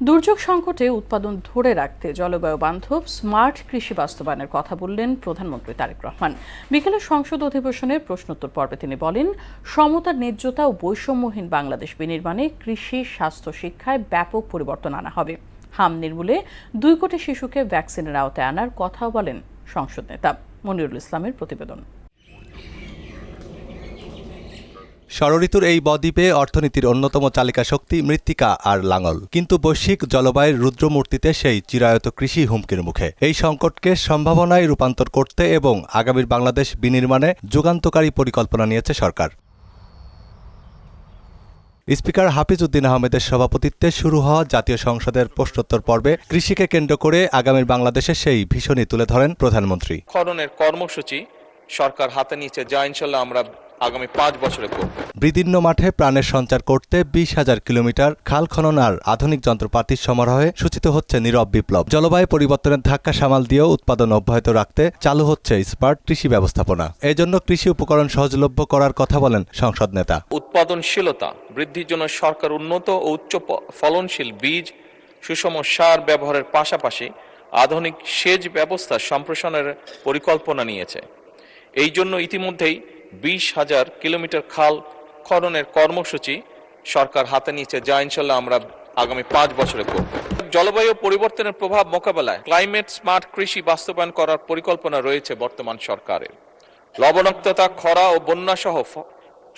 দুর্যোগ সংকটে উৎপাদন ধরে রাখতে জলবায়ু বান্ধব স্মার্ট কৃষি বাস্তবায়নের কথা বললেন প্রধানমন্ত্রী তারেক রহমান। বিকেলে সংসদ অধিবেশনের প্রশ্নোত্তর পর্বে তিনি বলেন, সমতা, ন্যায্যতা ও বৈষম্যহীন বাংলাদেশ বিনির্মাণে কৃষি, স্বাস্থ্য, শিক্ষায় ব্যাপক পরিবর্তন আনা হবে। হাম নির্মূলে 2 কোটি শিশুকে ভ্যাকসিনের আওতায় আনার কথাও বলেন সংসদ নেতা। মনিরুল ইসলামের প্রতিবেদন। ষড়ঋতুর এই বদ্বীপে অর্থনীতির অন্যতম চালিকা শক্তি মৃত্তিকা আর লাঙল, কিন্তু বৈশ্বিক জলবায়ুর রুদ্রমূর্তিতে সেই চিরায়ত কৃষি হুমকির মুখে। এই সংকটকে সম্ভাবনায় রূপান্তর করতে এবং আগামীর বাংলাদেশ বিনির্মাণে যুগান্তকারী পরিকল্পনা নিয়েছে সরকার। স্পিকার হাফিজ উদ্দিন আহমেদের সভাপতিত্বে শুরু হওয়া জাতীয় সংসদের প্রশ্নোত্তর পর্বে কৃষিকে কেন্দ্র করে আগামীর বাংলাদেশের সেই ভীষণই তুলে ধরেন প্রধানমন্ত্রী। খননের কর্মসূচি সরকার হাতে নিয়েছে, যা ইনশাল্লাহ আমরা আগামী 5 বছরে করব। বিদীর্ণ মাঠে প্রাণের সঞ্চার করতে 20,000 কিলোমিটার খাল খনন আর আধুনিক যন্ত্রপাতির সমারোহে সূচিত হচ্ছে নীরব বিপ্লব। জলবায়ু পরিবর্তনের ধাক্কা সামাল দিয়েও উৎপাদন অব্যাহত রাখতে চালু হচ্ছে স্মার্ট কৃষি ব্যবস্থাপনা। এজন্য কৃষি উপকরণ সহজলভ্য করার কথা বলেন সংসদ নেতা। উৎপাদনশীলতা বৃদ্ধির জন্য সরকার উন্নত ও উচ্চ ফলনশীল বীজ, সুষম সার ব্যবহারের পাশাপাশি আধুনিক সেচ ব্যবস্থা সম্প্রসারণের পরিকল্পনা নিয়েছে। এই জন্য ইতিমধ্যেই 20,000 কিলোমিটার খাল খননের কর্মসূচি সরকার হাতে নিয়েছে, যা ইনশাল্লাহ আমরা আগামী 5 বছরে করব। জলবায়ু পরিবর্তনের প্রভাব মোকাবেলায় ক্লাইমেট স্মার্ট কৃষি বাস্তবায়ন করার পরিকল্পনা রয়েছে বর্তমান সরকারের। লবণাক্ততা, খরা ও বন্যা সহ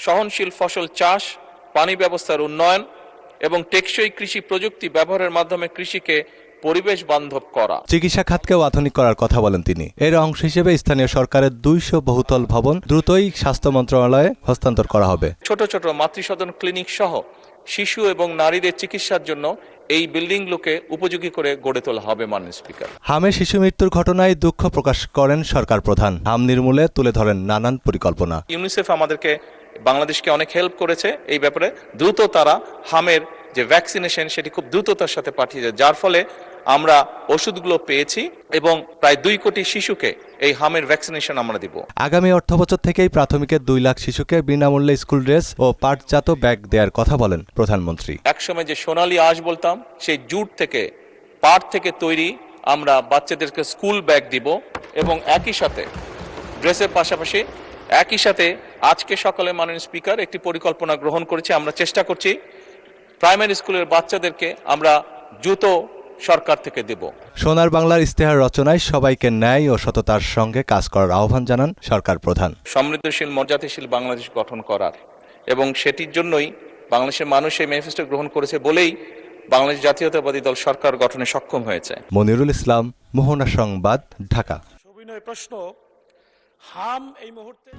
সহনশীল ফসল চাষ, পানি ব্যবস্থার উন্নয়ন এবং টেকসই কৃষি প্রযুক্তি ব্যবহারের মাধ্যমে কৃষিকে পরিবেশ বান্ধব করা। চিকিৎসা খাতকেও আধুনিক করার কথা বলেন তিনি। এর অংশ হিসেবে স্থানীয় সরকারের 200 বহুতল ভবন দ্রুতই স্বাস্থ্য মন্ত্রণালয়ে হস্তান্তর করা হবে। ছোট ছোট মাতৃসদন ক্লিনিক সহ শিশু এবং নারীদের চিকিৎসার জন্য এই বিল্ডিংগুলোকে উপযোগী করে গড়ে তোলা হবে। মাননীয় স্পিকার, হামে শিশু মৃত্যুর ঘটনায় দুঃখ প্রকাশ করেন সরকার প্রধান। হাম নির্মূলে তুলে ধরেন নানান পরিকল্পনা। ইউনিসেফ আমাদেরকে, বাংলাদেশকে অনেক হেল্প করেছে এই ব্যাপারে। দ্রুত তারা হামের যে ভ্যাকসিনেশন সেটি খুব দ্রুততার সাথে পাঠিয়েছে, যার ফলে আমরা ওষুধগুলো পেয়েছি এবং প্রায় 2 কোটি শিশুকে এই হামের ভ্যাকসিনেশন আমরা দিব। আগামী অর্থবছর থেকেই প্রাথমিকের 2 লাখ শিশুকে বিনামূল্যে স্কুল ড্রেস ও পাটজাত ব্যাগ দেওয়ার কথা বলেন প্রধানমন্ত্রী। একসময় যে সোনালী আঁশ বলতাম, সেই জুট থেকে, পাট থেকে তৈরি আমরা বাচ্চাদেরকে স্কুল ব্যাগ দিব এবং একই সাথে ড্রেসের পাশাপাশি একই সাথে আজকে সকালে মাননীয় স্পিকার একটি পরিকল্পনা গ্রহণ করেছি। আমরা চেষ্টা করছি প্রাইমারি স্কুলের বাচ্চাদেরকে আমরা জুতো সরকার থেকে দেব। সোনার বাংলার ইস্তেহার রচনায় সবাইকে ন্যায় ও সততার সঙ্গে কাজ করার আহ্বান জানান সরকার প্রধান। সমৃদ্ধশীল, মর্যাদাশীল বাংলাদেশ গঠন করার এবং সেটির জন্যই বাংলাদেশের মানুষ এই ম্যানিফেস্টো গ্রহণ করেছে বলেই বাংলাদেশ জাতীয়তাবাদী দল সরকার গঠনে সক্ষম হয়েছে। মনিরুল ইসলাম, মোহনা সংবাদ, ঢাকা। প্রশ্ন, হাম এই মুহূর্তে